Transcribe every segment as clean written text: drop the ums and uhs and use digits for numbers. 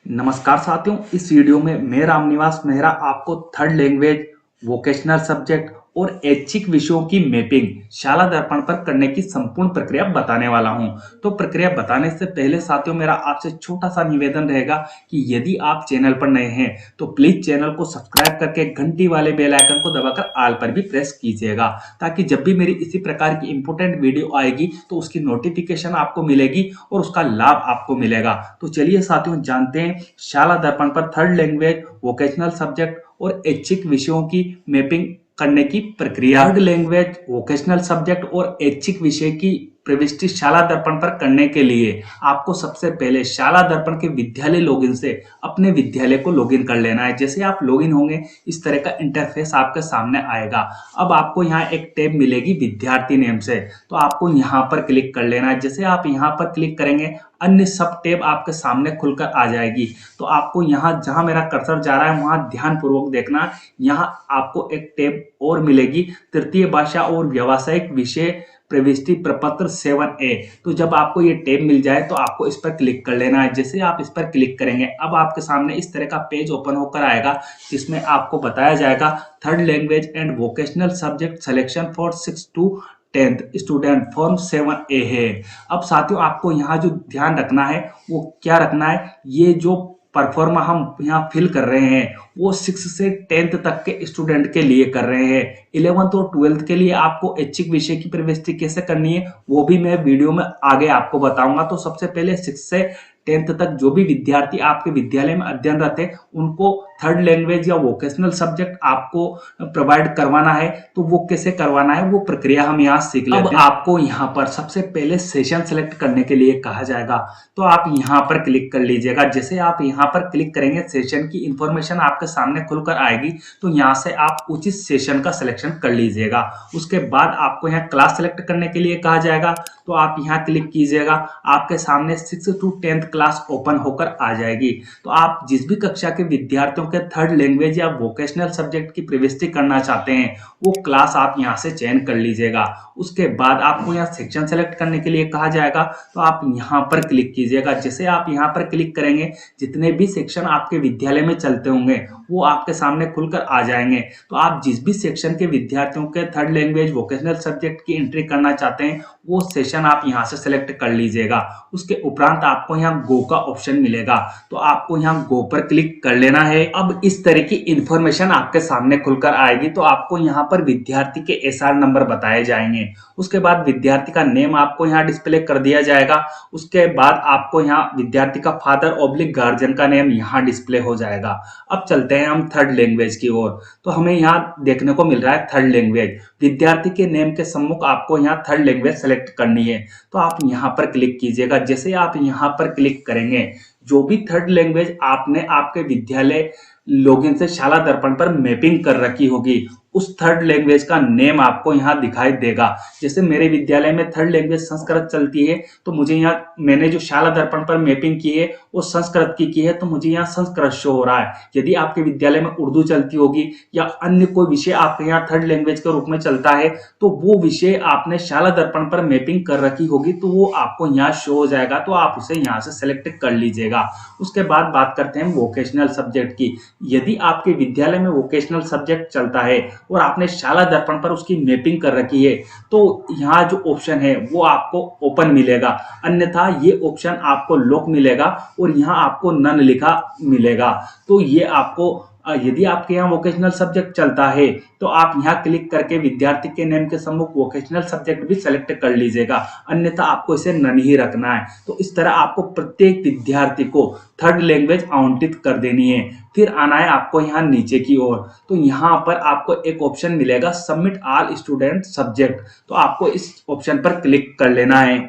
नमस्कार साथियों, इस वीडियो में मैं रामनिवास मेहरा आपको थर्ड लैंग्वेज, वोकेशनल सब्जेक्ट और ऐच्छिक विषयों की मैपिंग शाला दर्पण पर करने की संपूर्ण प्रक्रिया बताने वाला हूं। तो प्रक्रिया बताने से पहले साथियों, मेरा आपसे छोटा सा निवेदन रहेगा कि यदि आप चैनल पर नए हैं तो प्लीज चैनल को सब्सक्राइब करके घंटी वाले बेल आइकन को दबाकर ऑल पर भी प्रेस कीजिएगा, ताकि जब भी मेरी इसी प्रकार की इंपोर्टेंट वीडियो आएगी तो उसकी नोटिफिकेशन आपको मिलेगी और उसका लाभ आपको मिलेगा। तो चलिए साथियों, जानते हैं शाला दर्पण पर थर्ड लैंग्वेज, वोकेशनल सब्जेक्ट और ऐच्छिक विषयों की मैपिंग करने की प्रक्रिया। थर्ड लैंग्वेज, वोकेशनल सब्जेक्ट और ऐच्छिक विषय की प्रविष्टि शाला दर्पण पर करने के लिए आपको सबसे पहले शाला दर्पण के विद्यालय लॉगिन से अपने विद्यालय को लॉगिन कर लेना है। जैसे आप लॉगिन होंगे, इस तरह का इंटरफेस आपके सामने आएगा। अब आपको यहाँ एक टैब मिलेगी विद्यार्थी नेम से, तो आपको यहाँ पर क्लिक कर लेना है। जैसे आप यहाँ पर क्लिक करेंगे, अन्य सब टैब आपके सामने खुलकर आ जाएगी। तो आपको यहाँ जहाँ मेरा कर्सर जा रहा है वहाँ ध्यानपूर्वक देखना। यहाँ आपको एक टैब और मिलेगी, तृतीय भाषा और व्यावसायिक विषय प्रविष्टि प्रपत्र 7A। तो जब आपको ये टैब मिल जाए तो आपको इस पर क्लिक कर लेना है। जैसे आप इस पर क्लिक करेंगे, अब आपके सामने इस तरह का पेज ओपन होकर आएगा, जिसमें आपको बताया जाएगा third language and vocational subject selection for 6 to 10th student form 7A है। अब साथियों, आपको यहाँ जो ध्यान रखना है वो क्या रखना है, ये जो परफॉर्मा हम यहाँ फिल कर रहे हैं वो 6 से 10th तक के स्टूडेंट के लिए कर रहे हैं। 11th और 12th के लिए आपको ऐच्छिक विषय की प्रविष्टि कैसे करनी है वो भी मैं वीडियो में आगे आपको बताऊंगा। तो सबसे पहले 6 से 10th तक जो भी विद्यार्थी आपके विद्यालय में अध्ययनरत है उनको थर्ड लैंग्वेज या वोकेशनल सब्जेक्ट आपको प्रोवाइड करवाना है। तो वो कैसे करवाना है वो प्रक्रिया हम यहाँ सीख लेते हैं। अब आपको यहाँ पर सबसे पहले सेशन सेलेक्ट करने के लिए कहा जाएगा, तो आप यहाँ पर क्लिक कर लीजिएगा। जैसे आप यहाँ पर क्लिक करेंगे, सेशन की इंफॉर्मेशन आपके सामने खुलकर आएगी। तो यहाँ से आप उचित सेशन का सिलेक्शन कर लीजिएगा। उसके बाद आपको यहाँ क्लास सेलेक्ट करने के लिए कहा जाएगा, तो आप यहाँ क्लिक कीजिएगा। आपके सामने 6 to 10th क्लास ओपन होकर आ जाएगी। तो आप जिस भी कक्षा के विद्यार्थियों के थर्ड लैंग्वेज या वोकेशनल सब्जेक्ट की प्रविष्टि करना चाहते हैं वो क्लास आप यहाँ से चयन कर लीजिएगा। उसके बाद आपको यहाँ सेक्शन सेलेक्ट करने के लिए कहा जाएगा, तो आप यहाँ पर क्लिक कीजिएगा। जैसे आप यहाँ पर क्लिक करेंगे, जितने भी सेक्शन आपके विद्यालय में चलते होंगे वो आपके सामने खुलकर आ जाएंगे। तो आप जिस भी सेक्शन के विद्यार्थियों के थर्ड लैंग्वेज वोकेशनल सब्जेक्ट की एंट्री करना चाहते हैं वो सेशन आप यहाँ से सेलेक्ट कर लीजिएगा। उसके उपरांत आपको यहाँ गो का ऑप्शन मिलेगा, तो आपको यहाँ गो पर क्लिक कर लेना है। अब इस तरह की इंफॉर्मेशन आपके सामने खुलकर आएगी। तो आपको यहाँ पर विद्यार्थी के एसआर नंबर बताए जाएंगे। उसके बाद विद्यार्थी का नेम आपको यहाँ डिस्प्ले कर दिया जाएगा। उसके बाद आपको यहाँ विद्यार्थी का फादर ऑब्लिक गार्जियन का नेम यहाँ डिस्प्ले हो जाएगा। अब चलते हैं हम थर्ड लैंग्वेज की ओर। तो हमें यहाँ देखने को मिल रहा है थर्ड लैंग्वेज। विद्यार्थी के नेम के सम्मुख आपको यहाँ थर्ड लैंग्वेज सेलेक्ट करनी है, तो आप यहाँ पर क्लिक कीजिएगा। जैसे आप यहाँ पर क्लिक करेंगे, जो भी थर्ड लैंग्वेज आपने आपके विद्यालय लॉगिन से शाला दर्पण पर मैपिंग कर रखी होगी उस थर्ड लैंग्वेज का नेम आपको यहाँ दिखाई देगा। जैसे मेरे विद्यालय में थर्ड लैंग्वेज संस्कृत चलती है, तो मुझे यहाँ मैंने जो शाला दर्पण पर मैपिंग की है वो संस्कृत की है, तो मुझे यहाँ संस्कृत शो हो रहा है। यदि आपके विद्यालय में उर्दू चलती होगी या अन्य कोई विषय आपके यहाँ थर्ड लैंग्वेज के रूप में चलता है, तो वो विषय आपने शाला दर्पण पर मैपिंग कर रखी होगी तो वो आपको यहाँ शो हो जाएगा। तो आप उसे यहाँ से सेलेक्ट कर लीजिएगा। उसके बाद बात करते हैं वोकेशनल सब्जेक्ट की। यदि आपके विद्यालय में वोकेशनल सब्जेक्ट चलता है और आपने शाला दर्पण पर उसकी मैपिंग कर रखी है, तो यहाँ जो ऑप्शन है वो आपको ओपन मिलेगा, अन्यथा ये ऑप्शन आपको लॉक मिलेगा और यहाँ आपको नन लिखा मिलेगा। तो ये आपको यदि आपके यहाँ वोकेशनल सब्जेक्ट चलता है तो आप यहाँ क्लिक करके विद्यार्थी के नेम के सम्मुख वोकेशनल सब्जेक्ट भी सेलेक्ट कर लीजिएगा, अन्यथा आपको इसे नन ही रखना है। तो इस तरह आपको प्रत्येक विद्यार्थी को थर्ड लैंग्वेज आवंटित कर देनी है। फिर आना है आपको यहाँ नीचे की ओर। तो यहाँ पर आपको एक ऑप्शन मिलेगा सबमिट ऑल स्टूडेंट सब्जेक्ट, तो आपको इस ऑप्शन पर क्लिक कर लेना है।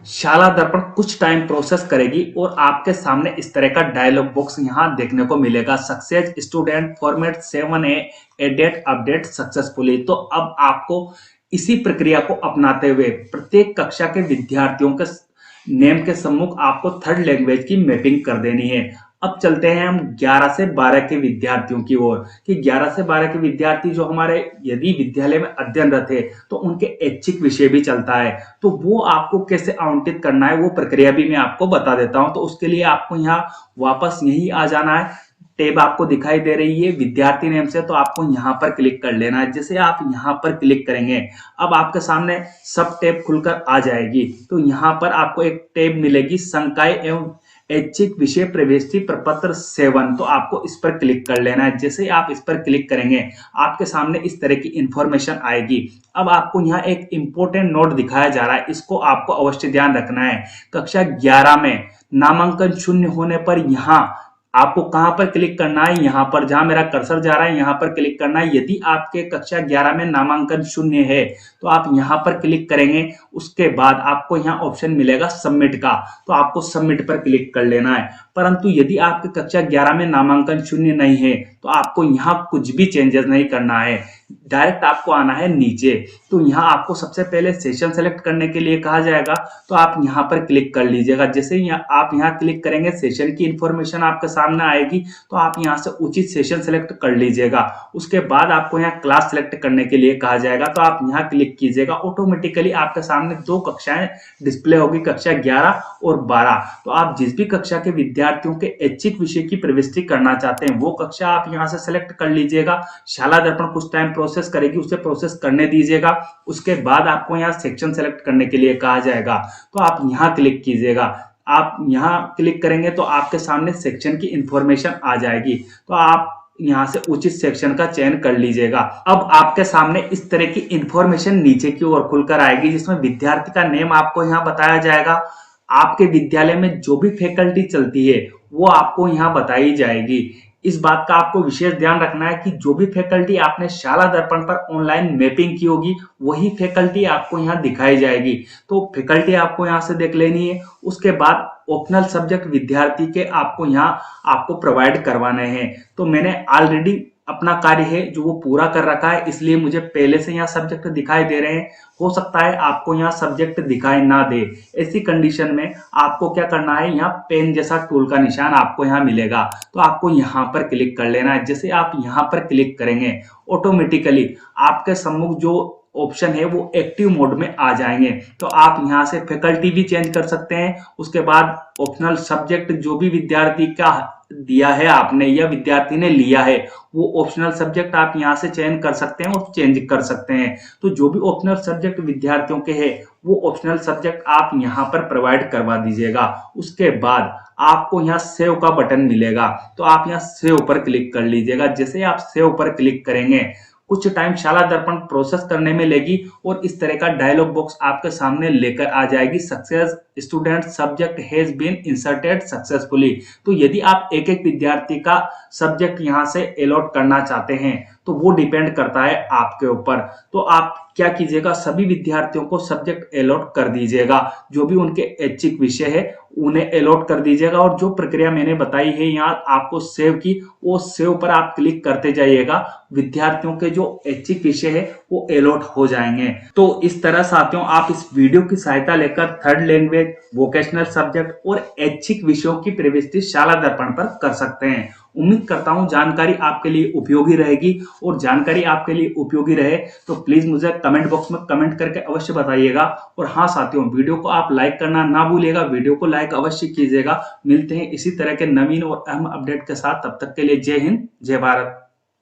शाला दर्पण कुछ टाइम प्रोसेस करेगी और आपके सामने इस तरह का डायलॉग बॉक्स यहाँ देखने को मिलेगा, success student format 7A edit update successfully. तो अब आपको इसी प्रक्रिया को अपनाते हुए प्रत्येक कक्षा के विद्यार्थियों के नेम के सम्मुख आपको थर्ड लैंग्वेज की मैपिंग कर देनी है। अब चलते हैं हम 11 से 12 के विद्यार्थियों की ओर कि 11 से 12 के विद्यार्थी जो हमारे यदि विद्यालय में अध्ययनरत है तो उनके ऐच्छिक विषय भी चलता है, तो वो आपको कैसे आवंटित करना है वो प्रक्रिया भी मैं आपको बता देता हूं। तो उसके लिए आपको यहाँ वापस यही आ जाना है। टैब आपको दिखाई दे रही है विद्यार्थी नेम से, तो आपको यहाँ पर क्लिक कर लेना है। जैसे आप यहाँ पर क्लिक करेंगे अब आपके सामने सब टैब खुलकर आ जाएगी। तो यहाँ पर आपको एक टैब मिलेगी संकाय एवं ऐच्छिक विषय प्रवेश प्रपत्र 7, तो आपको इस पर क्लिक कर लेना है। जैसे आप इस पर क्लिक करेंगे आपके सामने इस तरह की इंफॉर्मेशन आएगी। अब आपको यहाँ एक इंपॉर्टेंट नोट दिखाया जा रहा है, इसको आपको अवश्य ध्यान रखना है। कक्षा 11 में नामांकन शून्य होने पर यहाँ आपको कहां पर क्लिक करना है, यहां पर जहां मेरा कर्सर जा रहा है यहां पर क्लिक करना है। यदि आपके कक्षा 11 में नामांकन शून्य है तो आप यहां पर क्लिक करेंगे। उसके बाद आपको यहां ऑप्शन मिलेगा सबमिट का, तो आपको सबमिट पर क्लिक कर लेना है। परंतु यदि आपके कक्षा 11 में नामांकन शून्य नहीं है तो आपको यहाँ कुछ भी चेंजेस नहीं करना है, डायरेक्ट आपको आना है नीचे। तो यहाँ आपको सबसे पहले सेशन सेलेक्ट करने के लिए कहा जाएगा, तो आप यहाँ पर क्लिक कर लीजिएगा। जैसे ही आप यहाँ क्लिक करेंगे सेशन की इंफॉर्मेशन आपके सामने आएगी, तो आप यहाँ से उचित सेशन सेलेक्ट कर लीजिएगा। उसके बाद आपको यहाँ क्लास सेलेक्ट करने के लिए कहा जाएगा, तो आप यहाँ क्लिक कीजिएगा। ऑटोमेटिकली आपके सामने दो कक्षाएं डिस्प्ले होगी, कक्षा 11 और 12। तो आप जिस भी कक्षा के विद्यार्थियों के ऐच्छिक विषय की प्रविष्टि करना चाहते हैं वो कक्षा आप यहाँ से सेलेक्ट कर लीजिएगा। शाला दर्पण कुछ टाइम प्रोसेस करेगी, उसे प्रोसेस करने दीजिएगा। उसके बाद आपको यहाँ सेक्शन सेलेक्ट करने के लिए कहा जाएगा, तो आप यहाँ क्लिक कीजिएगा। आप यहाँ क्लिक करेंगे तो आपके सामने सेक्शन की इंफॉर्मेशन आ जाएगी, तो आप यहाँ से उचित सेक्शन का चयन कर लीजिएगा। अब आपके सामने इस तरह की इंफॉर्मेशन नीचे की ओर खुलकर आएगी, जिसमें विद्यार्थी का नेम आपको यहाँ बताया जाएगा। आपके विद्यालय में जो भी फैकल्टी चलती है वो आपको यहाँ बताई जाएगी। इस बात का आपको विशेष ध्यान रखना है कि जो भी फैकल्टी आपने शाला दर्पण पर ऑनलाइन मैपिंग की होगी वही फैकल्टी आपको यहाँ दिखाई जाएगी। तो फैकल्टी आपको यहाँ से देख लेनी है। उसके बाद ऑप्शनल सब्जेक्ट विद्यार्थी के आपको यहाँ आपको प्रोवाइड करवाने हैं। तो मैंने ऑलरेडी अपना कार्य है जो वो पूरा कर रखा है, इसलिए मुझे पहले से यहाँ सब्जेक्ट दिखाई दे रहे हैं। हो सकता है आपको यहाँ सब्जेक्ट दिखाई ना दे, ऐसी कंडीशन में आपको क्या करना है, यहाँ पेन जैसा टूल का निशान आपको यहाँ मिलेगा, तो आपको यहाँ पर क्लिक कर लेना है। जैसे आप यहाँ पर क्लिक करेंगे ऑटोमेटिकली आपके सम्मुख जो ऑप्शन है वो एक्टिव मोड में आ जाएंगे। तो आप यहाँ से फैकल्टी भी चेंज कर सकते हैं। उसके बाद ऑप्शनल सब्जेक्ट जो भी विद्यार्थी का दिया है आपने या विद्यार्थी ने लिया है वो ऑप्शनल सब्जेक्ट आप यहाँ से चयन कर सकते हैं और चेंज कर सकते हैं। तो जो भी ऑप्शनल सब्जेक्ट विद्यार्थियों के हैं वो ऑप्शनल सब्जेक्ट आप यहाँ पर प्रोवाइड करवा दीजिएगा। उसके बाद आपको यहाँ सेव का बटन मिलेगा, तो आप यहाँ सेव पर क्लिक कर लीजिएगा। जैसे आप सेव पर क्लिक करेंगे कुछ टाइम शाला दर्पण प्रोसेस करने में लेगी और इस तरह का डायलॉग बॉक्स आपके सामने लेकर आ जाएगी, success student subject has been inserted successfully. तो यदि आप एक एक विद्यार्थी का सब्जेक्ट यहाँ से अलॉट करना चाहते हैं तो वो डिपेंड करता है आपके ऊपर। तो आप क्या कीजिएगा, सभी विद्यार्थियों को सब्जेक्ट अलॉट कर दीजिएगा, जो भी उनके ऐच्छिक विषय है उन्हें अलॉट कर दीजिएगा। और जो प्रक्रिया मैंने बताई है यहाँ आपको सेव की, वो सेव पर आप क्लिक करते जाइएगा, विद्यार्थियों के जो ऐच्छिक विषय है वो अलॉट हो जाएंगे। तो इस तरह साथियों आप इस वीडियो की सहायता लेकर थर्ड लैंग्वेज, वोकेशनल सब्जेक्ट और ऐच्छिक विषयों की प्रविष्टि शाला दर्पण पर कर सकते हैं। उम्मीद करता हूं जानकारी आपके लिए उपयोगी रहेगी, और जानकारी आपके लिए उपयोगी रहे तो प्लीज मुझे कमेंट बॉक्स में कमेंट करके अवश्य बताइएगा। और हाँ साथियों, वीडियो को आप लाइक करना ना भूलिएगा, वीडियो को लाइक अवश्य कीजिएगा। मिलते हैं इसी तरह के नवीन और अहम अपडेट के साथ, तब तक के लिए जय हिंद, जय भारत।